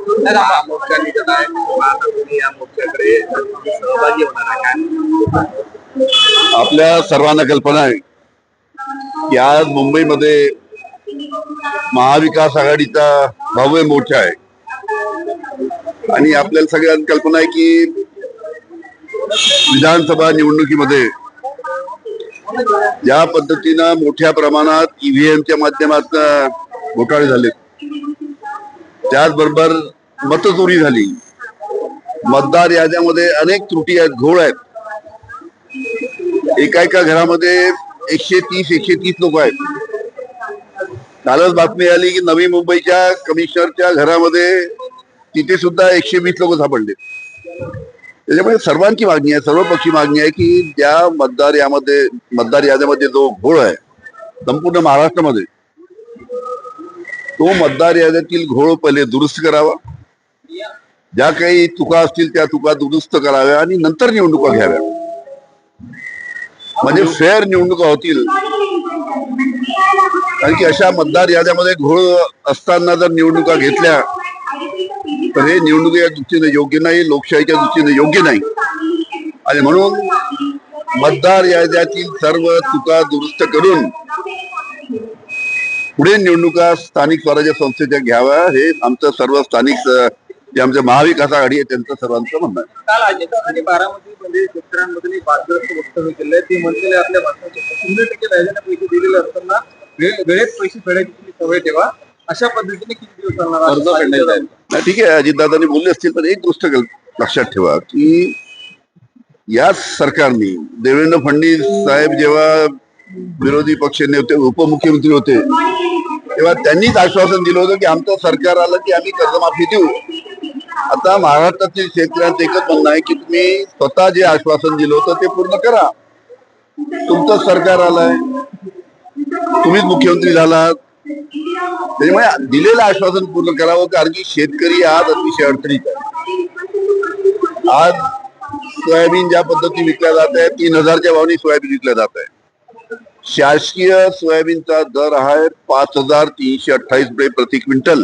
मोर्चा निघत आहे आता तुम्ही या मोर्चाकडे सहभागी होणार आहे काय? आपल्या सर्वांना कल्पना आहे की आज मुंबईमध्ये महाविकास आघाडीचा भव्य मोर्चा आहे आणि आपल्याला सगळ्यांना कल्पना आहे की विधानसभा निवडणुकीमध्ये ज्या पद्धतीनं मोठ्या प्रमाणात ईव्हीएमच्या माध्यमातून घोटाळे झाले, त्याचबरोबर मतचोरी झाली, मतदार याद्यामध्ये अनेक त्रुटी आहेत, घोळ आहेत. एका घरामध्ये 130 लोक आहेत. कालच बातमी आली की नवी मुंबईच्या कमिशनरच्या घरामध्ये तिथे सुद्धा 120 लोक सापडले. त्याच्यामुळे सर्वांची मागणी आहे, सर्वपक्षी मागणी आहे की ज्या मतदार याद्यामध्ये जो घोळ आहे संपूर्ण महाराष्ट्रामध्ये, तो मतदार याद्यातील घोळ पहिले दुरुस्त करावा, ज्या काही चुका असतील त्या चुका दुरुस्त कराव्या आणि नंतर निवडणुका घ्याव्या, म्हणजे फेअर निवडणुका होतील. कारण की अशा मतदार याद्यामध्ये घोळ असताना जर निवडणुका घेतल्या तर हे निवडणुकीच्या दृष्टीने योग्य नाही, लोकशाहीच्या दृष्टीने योग्य नाही. आणि म्हणून मतदार याद्यातील सर्व चुका दुरुस्त करून पुढे निवडणुका स्थानिक स्वराज्य संस्थेच्या घ्याव्या, हे आमचं सर्व स्थानिक जे आमचं महाविकास आघाडी आहे त्यांचं सर्वांचं म्हणणं आहे. काल अजित आणि बारामतीमध्ये शेतकऱ्यांमध्ये वादग्रस्त वक्तव्य केलंय. ते म्हणलेले आपल्या भाषणाचे 100% व्याजाने पैसे दिलेले असताना वेळेत पैसे फेडायची तुम्ही सवय ठेवा, अशा पद्धतीने किती दिवस चालणार कर्ज फेडण्यात जाईल. ठीक आहे, अजितदादांनी बोलले असतील, पण एक गोष्ट लक्षात ठेवा की या सरकारने देवेंद्र फडणवीस साहेब जेव्हा विरोधी पक्ष नेते उपमुख्यमंत्री होते तेव्हा त्यांनीच आश्वासन दिलं होतं की आमचं सरकार आलं की आम्ही कर्जमाफी देऊ. आता महाराष्ट्रातील शेतकऱ्यांचं एकच म्हणणं आहे की तुम्ही स्वतः जे आश्वासन दिलं होतं ते पूर्ण करा. तुमचं सरकार आलंय, तुम्हीच मुख्यमंत्री झालात, त्याच्यामुळे दिलेलं आश्वासन पूर्ण करावं. कारण की शेतकरी आज अतिशय अडचणीत आहे. आज सोयाबीन ज्या पद्धती विकल्या जात आहे 3000च्या भावाने सोयाबीन विकल्या जात आहे. शासकीय सोयाबीनचा दर आहे 5328 रुपये प्रति क्विंटल.